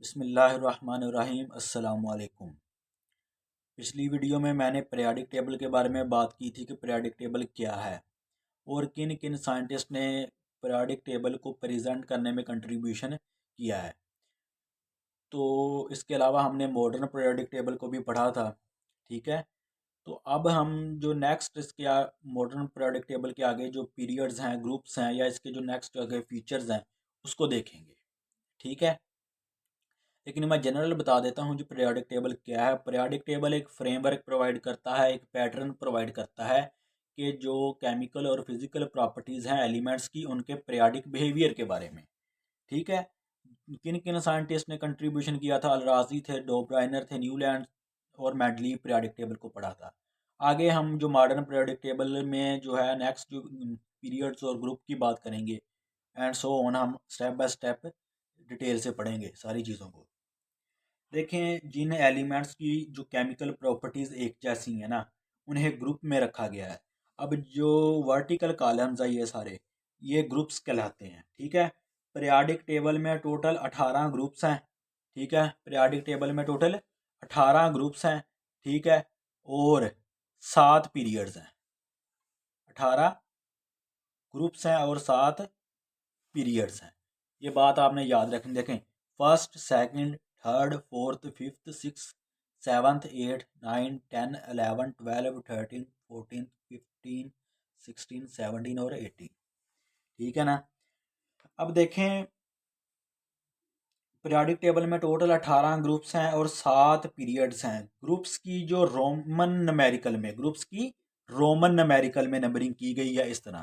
बिस्मिल्लाहिर्रहमानिर्रहीम अस्सलाम वालेकुम। पिछली वीडियो में मैंने पीरियाडिक टेबल के बारे में बात की थी कि पीरियाडिक टेबल क्या है और किन किन साइंटिस्ट ने पीरियाडिक टेबल को प्रेजेंट करने में कंट्रीब्यूशन किया है। तो इसके अलावा हमने मॉडर्न पीरियाडिक टेबल को भी पढ़ा था। ठीक है, तो अब हम जो नेक्स्ट इसके मॉडर्न पीरियाडिक टेबल के आगे जो पीरियड्स हैं, ग्रुप्स हैं, या इसके जो नेक्स्ट आगे फीचर्स हैं उसको देखेंगे। ठीक है, लेकिन मैं जनरल बता देता हूँ जो पीरियाडिक टेबल क्या है। पीरियाडिक टेबल एक फ्रेमवर्क प्रोवाइड करता है, एक पैटर्न प्रोवाइड करता है कि जो केमिकल और फिजिकल प्रॉपर्टीज़ हैं एलिमेंट्स की, उनके पीरियाडिक बिहेवियर के बारे में। ठीक है, किन किन साइंटिस्ट ने कंट्रीब्यूशन किया था? अलराजी थे, डोब्राइनर थे, न्यूलैंड और मेडली पीरियाडिक टेबल को पढ़ा था। आगे हम जो मॉडर्न पीरियाडिक टेबल में जो है नेक्स्ट जो पीरियड्स और ग्रुप की बात करेंगे एंड सो ऑन, हम स्टेप बाय स्टेप डिटेल से पढ़ेंगे सारी चीज़ों को। देखें, जिन एलिमेंट्स की जो केमिकल प्रॉपर्टीज़ एक जैसी हैं ना, उन्हें ग्रुप में रखा गया है। अब जो वर्टिकल कॉलम्स है ये ग्रुप्स कहलाते हैं। ठीक है, पीरियाडिक टेबल में टोटल 18 ग्रुप्स हैं। ठीक है, पीरियाडिक टेबल में टोटल 18 ग्रुप्स हैं। ठीक है, और 7 पीरियड्स हैं। 18 ग्रुप्स हैं और 7 पीरियड्स हैं। ये बात आपने याद रखनी। देखें, first, second, third, fourth, fifth, six, seventh, eight, 9, 10, 11, 12, 13, 14, 15, 16, 17 और 18। ठीक है ना। अब देखें, पीरियाडिक टेबल में टोटल 18 ग्रुप्स हैं और 7 पीरियड्स हैं। ग्रुप्स की जो रोमन नमेरिकल में नंबरिंग की गई है इस तरह,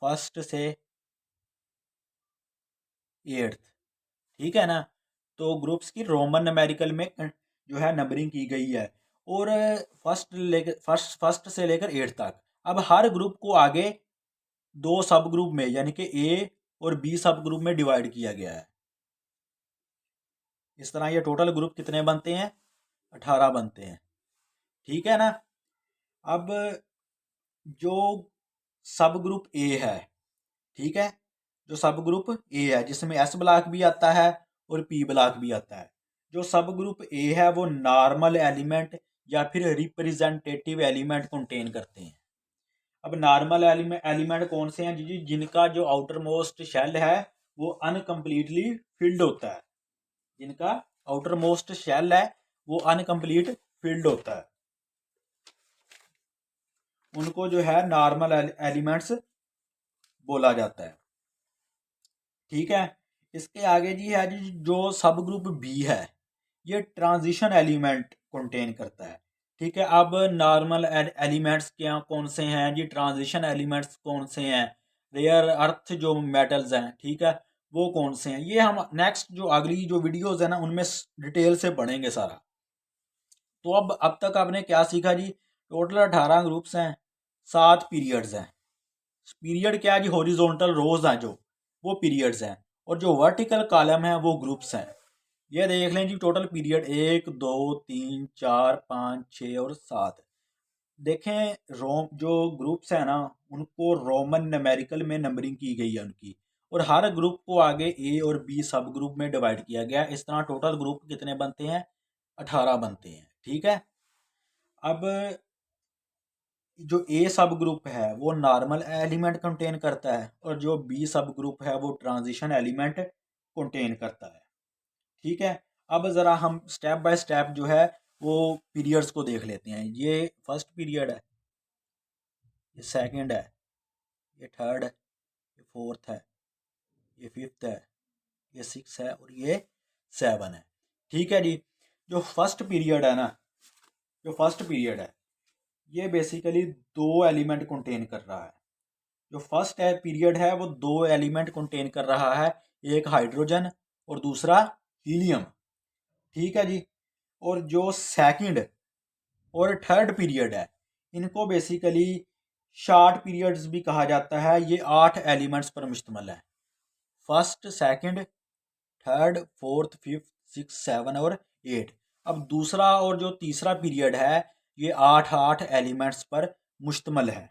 फर्स्ट से 8th। ठीक है ना, तो ग्रुप्स की रोमन नमेरिकल में जो है नंबरिंग की गई है और फर्स्ट से लेकर 8 तक। अब हर ग्रुप को आगे 2 सब ग्रुप में यानी कि ए और बी सब ग्रुप में डिवाइड किया गया है। इस तरह ये टोटल ग्रुप कितने बनते हैं? 18 बनते हैं। ठीक है ना। अब जो सब ग्रुप ए है, ठीक है, जो सब ग्रुप ए है जिसमें एस ब्लॉक भी आता है और पी ब्लॉक भी आता है, जो सब ग्रुप ए है वो नॉर्मल एलिमेंट या फिर रिप्रेजेंटेटिव एलिमेंट कंटेन करते हैं। अब नॉर्मल एलिमेंट कौन से हैं जी? जिनका जो आउटर मोस्ट शेल है वो अनकम्प्लीटली फिल्ड होता है। जिनका आउटर मोस्ट शेल है वो अनकम्प्लीट फिल्ड होता है, उनको जो है नॉर्मल एलिमेंट्स बोला जाता है। ठीक है, इसके आगे जी है जी जो सब ग्रुप बी है, ये ट्रांजिशन एलिमेंट कंटेन करता है। ठीक है, अब नॉर्मल एलिमेंट्स क्या कौन से हैं जी? ट्रांजिशन एलिमेंट्स कौन से हैं? रेयर अर्थ जो मेटल्स हैं, ठीक है, वो कौन से हैं? ये हम नेक्स्ट जो अगली जो वीडियोस है ना उनमें डिटेल से पढ़ेंगे सारा। तो अब तक आपने क्या सीखा जी? टोटल 18 ग्रुप्स हैं, 7 पीरियड्स हैं। पीरियड क्या है जी? हॉरिजॉन्टल रोज हैं जो, वो पीरियड्स हैं, और जो वर्टिकल कॉलम है वो ग्रुप्स हैं। ये देख लें जी, टोटल पीरियड 1, 2, 3, 4, 5, 6 और 7। देखें, जो ग्रुप्स हैं ना उनको रोमन न्यूमेरिकल में नंबरिंग की गई है उनकी, और हर ग्रुप को आगे ए और बी सब ग्रुप में डिवाइड किया गया। इस तरह टोटल ग्रुप कितने बनते हैं? 18 बनते हैं। ठीक है, अब जो ए सब ग्रुप है वो नॉर्मल एलिमेंट कंटेन करता है और जो बी सब ग्रुप है वो ट्रांजिशन एलिमेंट कंटेन करता है। ठीक है, अब ज़रा हम स्टेप बाय स्टेप जो है वो पीरियड्स को देख लेते हैं। ये फर्स्ट पीरियड है, ये सेकंड है, ये थर्ड है, ये फोर्थ है, ये फिफ्थ है, ये सिक्स है और ये 7 है। ठीक है जी, जो फर्स्ट पीरियड है ना, जो फर्स्ट पीरियड है ये बेसिकली 2 एलिमेंट कंटेन कर रहा है। जो फर्स्ट है पीरियड है वो 2 एलिमेंट कंटेन कर रहा है, एक हाइड्रोजन और दूसरा हीलियम। ठीक है जी, और जो सेकंड और थर्ड पीरियड है इनको बेसिकली शॉर्ट पीरियड्स भी कहा जाता है। ये 8 एलिमेंट्स पर मुश्तमिल है। First, second, third, fourth, fifth, six, 7 और 8। अब दूसरा और जो तीसरा पीरियड है ये 8 एलिमेंट्स पर मुश्तमिल है।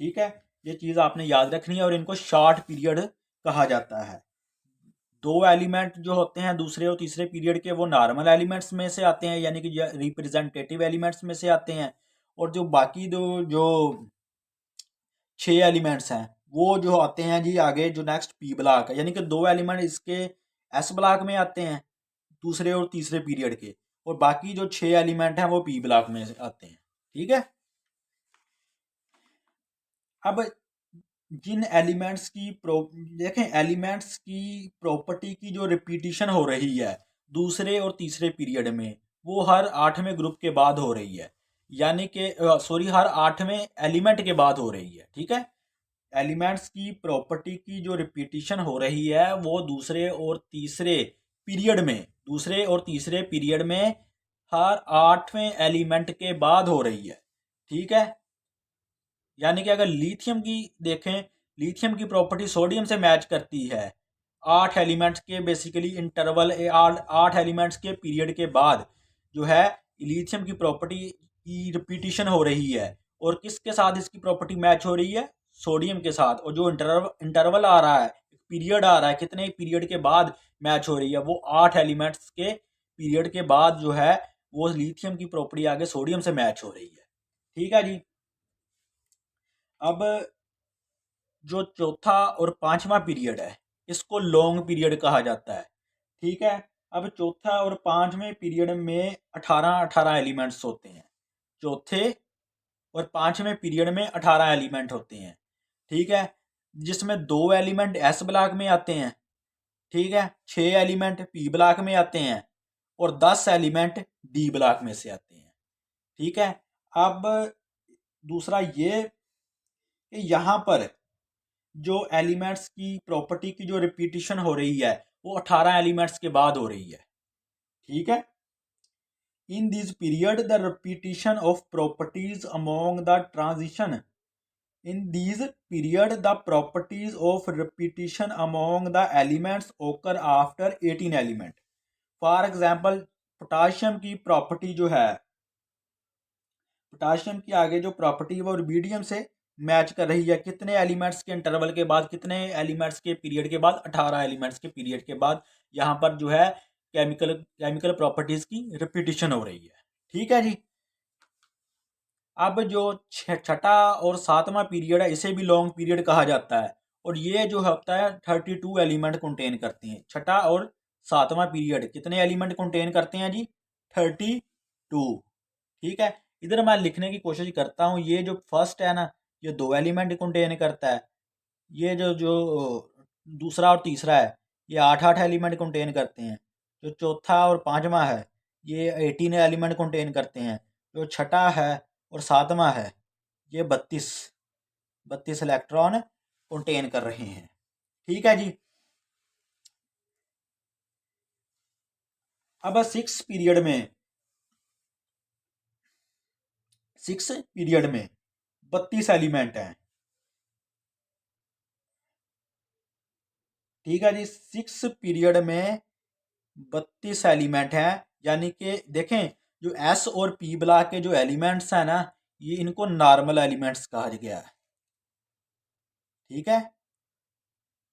ठीक है, ये चीज़ आपने याद रखनी है और इनको शॉर्ट पीरियड कहा जाता है। दो एलिमेंट जो होते हैं दूसरे और तीसरे पीरियड के वो नॉर्मल एलिमेंट्स में से आते हैं, यानी कि रिप्रेजेंटेटिव एलिमेंट्स में से आते हैं। और जो बाकी दो जो 6 एलिमेंट्स हैं वो जो आते हैं जी आगे जो नेक्स्ट पी ब्लॉक है, यानी कि दो एलिमेंट इसके एस ब्लॉक में आते हैं दूसरे और तीसरे पीरियड के, और बाकी जो 6 एलिमेंट हैं वो पी ब्लॉक में आते हैं। ठीक है। अब जिन एलिमेंट्स की देखें, एलिमेंट्स की प्रॉपर्टी की जो रिपीटिशन हो रही है दूसरे और तीसरे पीरियड में वो हर 8वें ग्रुप के बाद हो रही है, यानी कि सॉरी हर 8वें एलिमेंट के बाद हो रही है। ठीक है। एलिमेंट्स की प्रॉपर्टी की जो रिपीटिशन हो रही है वो दूसरे और तीसरे पीरियड में हर 8वें एलिमेंट के बाद हो रही है। ठीक है। यानी कि अगर लिथियम की देखें, लिथियम की प्रॉपर्टी सोडियम से मैच करती है 8 एलिमेंट्स के बेसिकली इंटरवल 8 एलिमेंट्स के पीरियड के बाद जो है लिथियम की प्रॉपर्टी की रिपीटिशन हो रही है। और किसके साथ इसकी प्रॉपर्टी मैच हो रही है? सोडियम के साथ। और जो इंटरवल आ रहा है, पीरियड आ रहा है, कितने पीरियड के बाद मैच हो रही है? वो 8 एलिमेंट्स के पीरियड के बाद जो है वो लिथियम की प्रॉपर्टी आगे सोडियम से मैच हो रही है। ठीक है जी। अब जो चौथा और पांचवा पीरियड है इसको लॉन्ग पीरियड कहा जाता है। ठीक है। अब चौथा और पांचवें पीरियड में 18 एलिमेंट्स होते हैं। चौथे और पांचवें पीरियड में 18 एलिमेंट होते हैं। ठीक है। जिसमें 2 एलिमेंट एस ब्लॉक में आते हैं। ठीक है। 6 एलिमेंट पी ब्लॉक में आते हैं और 10 एलिमेंट डी ब्लॉक में से आते हैं। ठीक है। अब दूसरा ये कि यहाँ पर जो एलिमेंट्स की प्रॉपर्टी की जो रिपीटिशन हो रही है वो 18 एलिमेंट्स के बाद हो रही है। ठीक है। In this period the repetition of properties among the transition In these period, the properties of repetition among the elements occur after 18 element. For example, potassium की प्रॉपर्टी जो है, पोटाशियम की आगे जो प्रॉपर्टी है वो रुबिडियम से मैच कर रही है। कितने एलिमेंट्स के इंटरवल के बाद, कितने एलिमेंट्स के पीरियड के बाद? 18 एलिमेंट्स के पीरियड के बाद यहाँ पर जो है केमिकल प्रॉपर्टीज की रिपीटिशन हो रही है। ठीक है जी। अब जो छठा और सातवां पीरियड है इसे भी लॉन्ग पीरियड कहा जाता है, और ये जो होता है 32 एलिमेंट कंटेन करते हैं। छठा और सातवां पीरियड कितने एलिमेंट कंटेन करते हैं जी? 32। ठीक है। इधर मैं लिखने की कोशिश करता हूँ। ये जो फर्स्ट है ना ये 2 एलिमेंट कंटेन करता है। ये जो जो दूसरा और तीसरा है ये 8 एलिमेंट कंटेन करते हैं। जो चौथा और पांचवा है ये 18 एलिमेंट कंटेन करते हैं। जो छठा है और सातवां है ये 32 इलेक्ट्रॉन कंटेन कर रहे हैं। ठीक है जी। अब सिक्स पीरियड में 32 एलिमेंट हैं। ठीक है जी। 6 पीरियड में 32 एलिमेंट हैं, यानी कि देखें जो एस और पी ब्लॉक के जो एलिमेंट्स हैं ना ये इनको नॉर्मल एलिमेंट्स कहा गया है। ठीक है।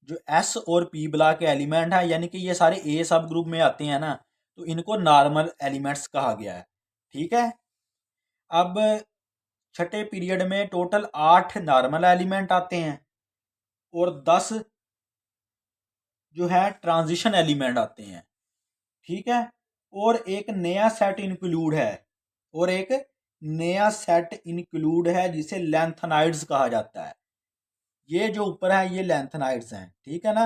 जो एस और पी ब्लॉक के एलिमेंट हैं यानी कि ये सारे ए सब ग्रुप में आते हैं ना तो इनको नॉर्मल एलिमेंट्स कहा गया है। ठीक है। अब छठे पीरियड में टोटल 8 नॉर्मल एलिमेंट आते हैं और 10 जो है ट्रांजिशन एलिमेंट आते हैं। ठीक है। और एक नया सेट इंक्लूड है जिसे लेंथेनाइड्स कहा जाता है। ये जो ऊपर है ये लेंथेनाइड्स हैं। ठीक है ना।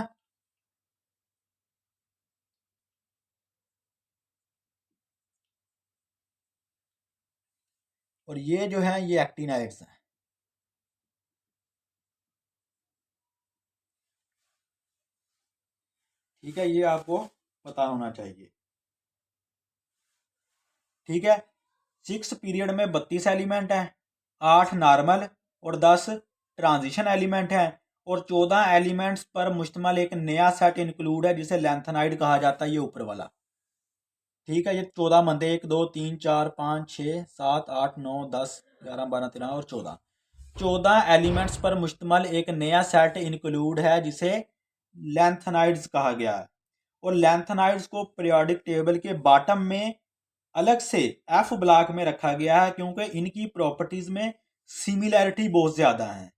और ये जो है ये एक्टिनाइड्स हैं। ठीक है। ये आपको पता होना चाहिए। ठीक है। 6 पीरियड में 32 एलिमेंट हैं, 8 नॉर्मल और 10 ट्रांजिशन एलिमेंट हैं, और 14 एलिमेंट्स पर मुश्तमल एक नया सेट इंक्लूड है जिसे लेंथेनाइड कहा जाता है। ये ऊपर वाला। ठीक है। ये 14 बनते 1 2 3 4 5 6 7 8 9 10 11 12 13 और 14 एलिमेंट्स पर मुश्तमल एक नया सेट इंक्लूड है जिसे लेंथेनाइड्स कहा गया है। और लैंथेनाइड्स को पीरियोडिक टेबल के बॉटम में अलग से एफ ब्लॉक में रखा गया है क्योंकि इनकी प्रॉपर्टीज में सिमिलैरिटी बहुत ज़्यादा है।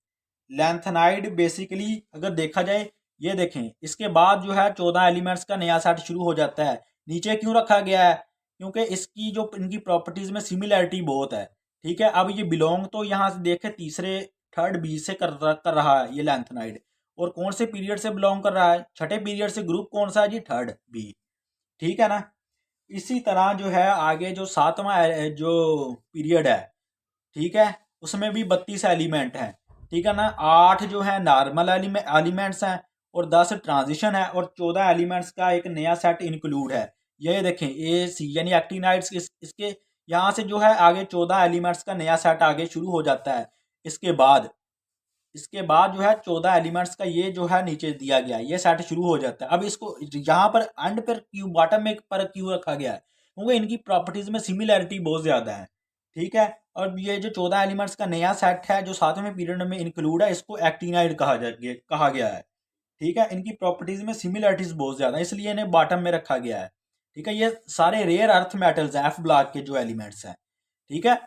लैंथेनाइड बेसिकली अगर देखा जाए, ये देखें, इसके बाद जो है 14 एलिमेंट्स का नया सेट शुरू हो जाता है। नीचे क्यों रखा गया है? क्योंकि इसकी जो इनकी प्रॉपर्टीज में सिमिलैरिटी बहुत है। ठीक है, अब ये बिलोंग तो यहाँ से देखे तीसरे थर्ड बी से कर रहा है ये लैंथेनाइड, और कौन से पीरियड से बिलोंग कर रहा है? छठे पीरियड से। ग्रुप कौन सा है जी? Third B. ठीक है ना। इसी तरह जो है आगे जो सातवां जो पीरियड है, ठीक है, उसमें भी 32 एलिमेंट हैं। ठीक है ना। 8 जो है नॉर्मल एलिमेंट्स हैं और 10 ट्रांजिशन है और 14 एलिमेंट्स का एक नया सेट इंक्लूड है। ये देखें ए सी यानी एक्टिनाइड्स, इसके यहाँ से जो है आगे 14 एलिमेंट्स का नया सेट आगे शुरू हो जाता है। इसके बाद जो है 14 एलिमेंट्स का ये जो है नीचे दिया गया है, ये सेट शुरू हो जाता है। अब इसको यहाँ पर एंड पर क्यू, बॉटम में पर क्यू रखा गया है क्योंकि इनकी प्रॉपर्टीज में सिमिलैरिटी बहुत ज़्यादा है। ठीक है, और ये जो 14 एलिमेंट्स का नया सेट है जो 7वें पीरियड में इंक्लूड है, इसको एक्टिनाइड कहा गया है। ठीक है, इनकी प्रॉपर्टीज में सिमिलैरिटीज बहुत ज़्यादा है इसलिए इन्हें बॉटम में रखा गया है। ठीक है, ये सारे रेयर अर्थ मेटल्स हैं, एफ ब्लॉक के जो एलिमेंट्स हैं। ठीक है,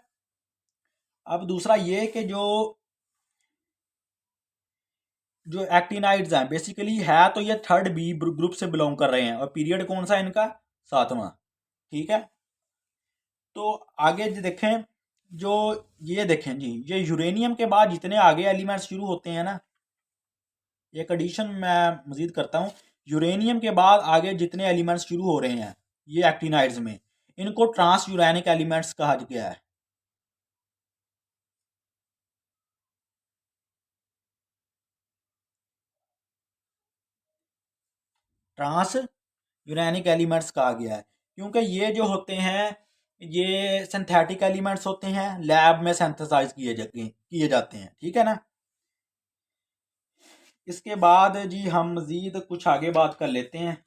अब दूसरा ये कि जो एक्टिनाइड्स हैं बेसिकली है तो ये थर्ड बी ग्रुप से बिलोंग कर रहे हैं और पीरियड कौन सा है इनका? 7वां। ठीक है, तो आगे जो देखें, जो ये देखें जी, ये यूरेनियम के बाद जितने आगे एलिमेंट्स शुरू होते हैं ना, एक एडिशन मैं मजीद करता हूँ। यूरेनियम के बाद आगे जितने एलिमेंट्स शुरू हो रहे हैं ये एक्टिनाइड्स में, इनको ट्रांस यूरेनिक एलिमेंट्स कहा गया है। ट्रांस यूरेनिक एलिमेंट्स कहा गया है क्योंकि ये जो होते हैं ये सिंथेटिक एलिमेंट्स होते हैं, लैब में सिंथेसाइज किए जाते हैं। ठीक है ना। इसके बाद जी हम मज़ीद कुछ आगे बात कर लेते हैं।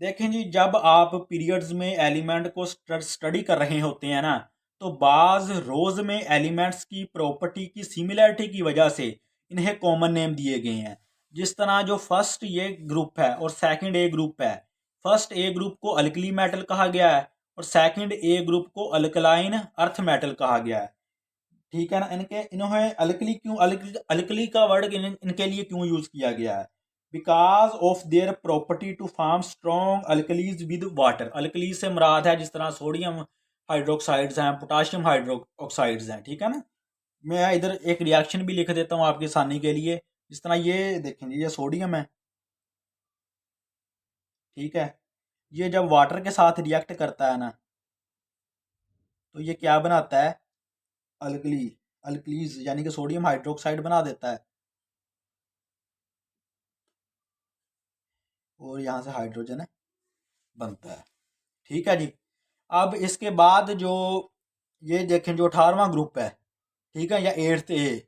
देखें जी, जब आप पीरियड्स में एलिमेंट को स्टडी कर रहे होते हैं ना, तो बाज रोज में एलिमेंट्स की प्रॉपर्टी की सिमिलरिटी की वजह से इन्हें कॉमन नेम दिए गए हैं। जिस तरह जो फर्स्ट ये ग्रुप है और सेकंड ए ग्रुप है, फर्स्ट ए ग्रुप को अल्कली मेटल कहा गया है और सेकंड ए ग्रुप को अल्कलाइन अर्थ मेटल कहा गया है। ठीक है ना। इन्होंने अल्कली क्यों, अल्कली का वर्ड इनके लिए क्यों यूज किया गया है? Because of their property to form strong alkalies with water. Alkalies से मुराद है जिस तरह सोडियम हाइड्रोक्साइड्स हैं, पोटाशियम हाइड्रोक्साइड्स हैं। ठीक है ना। मैं इधर एक रिएक्शन भी लिख देता हूँ आपकी आसानी के लिए। जिस तरह ये देखें, ये सोडियम है। ठीक है, ये जब वाटर के साथ रिएक्ट करता है ना, तो ये क्या बनाता है? अल्कली, अल्कलीज यानी कि सोडियम हाइड्रोक्साइड बना देता है और यहाँ से हाइड्रोजन बनता है। ठीक है जी। अब इसके बाद जो ये देखें, जो 18वां ग्रुप है, ठीक है, या 8th ए,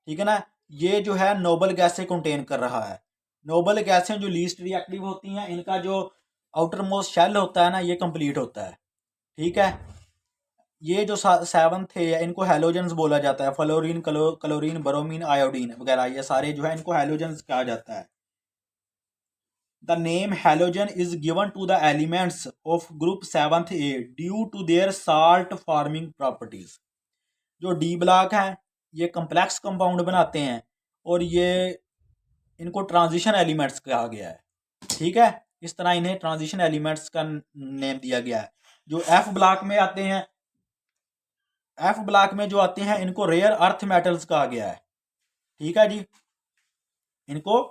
ठीक है ना, ये जो है नोबल गैसें कंटेन कर रहा है। नोबल गैसें जो लीस्ट रिएक्टिव होती हैं, इनका जो आउटर मोस्ट शेल होता है ना, ये कंप्लीट होता है। ठीक है, ये जो 7th है इनको हेलोजेंस बोला जाता है। फ्लोरीन, क्लोरीन, ब्रोमीन, आयोडीन वगैरह, ये सारे जो है इनको हेलोजेंस कहा जाता है। The name halogen is given to the elements of group 7th A due to their salt forming properties. जो डी ब्लॉक हैं ये कम्प्लेक्स कंपाउंड बनाते हैं और ये इनको ट्रांजिशन एलिमेंट्स कहा गया है। ठीक है, इस तरह इन्हें ट्रांजिशन एलिमेंट्स का नेम दिया गया है। जो एफ ब्लॉक में आते हैं, एफ ब्लॉक में जो आते हैं इनको रेयर अर्थ मेटल्स कहा गया है। ठीक है जी, इनको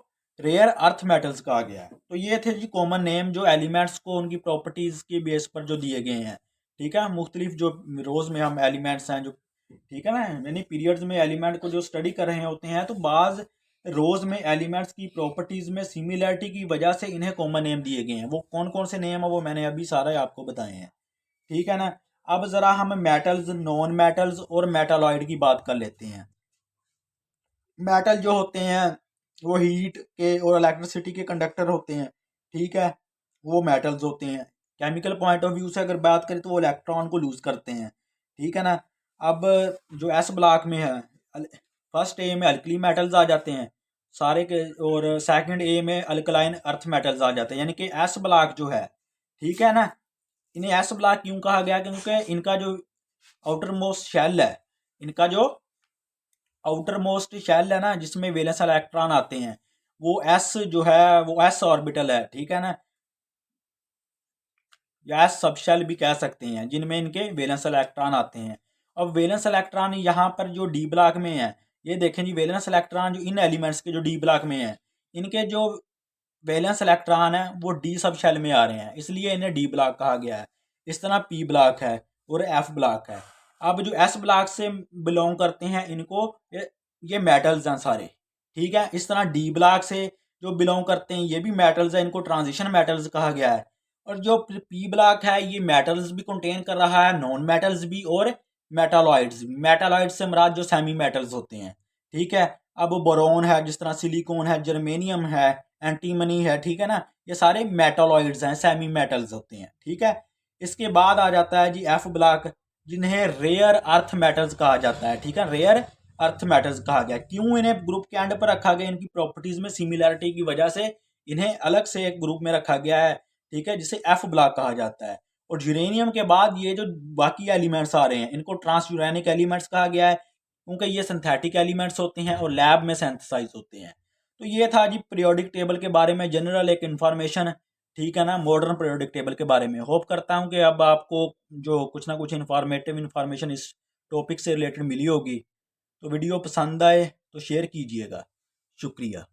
रेयर अर्थ मेटल्स कहा गया है। तो ये थे जी कॉमन नेम जो एलिमेंट्स को उनकी प्रॉपर्टीज के बेस पर जो दिए गए हैं। ठीक है, मुख्तलिफ जो रोज में हम एलिमेंट्स हैं जो, ठीक है ना, यानी पीरियड्स में एलिमेंट को जो स्टडी कर रहे होते हैं, तो बाज रोज में एलिमेंट्स की प्रॉपर्टीज में सिमिलरिटी की वजह से इन्हें कॉमन नेम दिए गए हैं। वो कौन कौन से नेम है वो मैंने अभी सारे आपको बताए हैं। ठीक है ना। अब ज़रा हम मेटल्स, नॉन मेटल्स और मेटालॉइड की बात कर लेते हैं। मेटल जो होते हैं वो हीट के और इलेक्ट्रिसिटी के कंडक्टर होते हैं। ठीक है, वो मेटल्स होते हैं। केमिकल पॉइंट ऑफ व्यू से अगर बात करें तो वो इलेक्ट्रॉन को लूज करते हैं। ठीक है ना। अब जो एस ब्लॉक में है, फर्स्ट ए में अल्कली मेटल्स आ जाते हैं, सारे के, और सेकंड ए में अल्कलाइन अर्थ मेटल्स आ जाते हैं, यानी कि एस ब्लॉक जो है, ठीक है ना। इन्हें एस ब्लॉक क्यों कहा गया, क्योंकि इनका जो आउटर मोस्ट शेल है, इनका जो आउटर मोस्ट शेल है ना, जिसमें वैलेंस इलेक्ट्रॉन आते हैं, वो एस जो है वो एस ऑर्बिटल है, ठीक है ना, या एस सब शेल भी कह सकते हैं, जिनमें इनके वैलेंस इलेक्ट्रॉन आते हैं। अब वैलेंस इलेक्ट्रॉन यहाँ पर जो डी ब्लॉक में है, ये देखें जी, वैलेंस इलेक्ट्रॉन जो इन एलिमेंट्स के जो डी ब्लॉक में है, इनके जो वैलेंस इलेक्ट्रॉन है वो डी सब शेल में आ रहे हैं, इसलिए इन्हें डी ब्लॉक कहा गया है। इस तरह पी ब्लॉक है और एफ ब्लॉक है। अब जो एस ब्लॉक से बिलोंग करते हैं, इनको ये मेटल्स हैं सारे, ठीक है। इस तरह डी ब्लॉक से जो बिलोंग करते हैं ये भी मेटल्स हैं, इनको ट्रांजिशन मेटल्स कहा गया है। और जो पी ब्लॉक है ये मेटल्स भी कंटेन कर रहा है, नॉन मेटल्स भी और मेटालॉइड्स भी। मेटालॉइड्स से मुराद जो सेमी मेटल्स होते हैं, ठीक है। अब बोरोन है, जिस तरह सिलिकॉन है, जर्मेनियम है, एंटीमनी है, ठीक है ना, ये सारे मेटालॉइड्स हैं, सेमी मेटल्स होते हैं, ठीक है। इसके बाद आ जाता है जी एफ ब्लॉक, जिन्हें रेयर अर्थ मेटल्स कहा जाता है, ठीक है। रेयर अर्थ मेटल्स कहा गया, क्यों इन्हें ग्रुप के एंड पर रखा गया, इनकी प्रॉपर्टीज में सिमिलैरिटी की वजह से इन्हें अलग से एक ग्रुप में रखा गया है, ठीक है, जिसे एफ ब्लॉक कहा जाता है। और यूरेनियम के बाद ये जो बाकी एलिमेंट्स आ रहे हैं, इनको ट्रांस यूरेनिक एलिमेंट्स कहा गया है, क्योंकि ये सिंथेटिक एलिमेंट्स होते हैं और लैब में सिंथेसाइज होते हैं। तो ये था जी पीरियोडिक टेबल के बारे में जनरल एक इन्फॉर्मेशन, ठीक है ना, मॉडर्न पीरियोडिक टेबल के बारे में। होप करता हूँ कि अब आपको जो कुछ ना कुछ इन्फॉर्मेटिव इन्फॉर्मेशन इस टॉपिक से रिलेटेड मिली होगी। तो वीडियो पसंद आए तो शेयर कीजिएगा। शुक्रिया।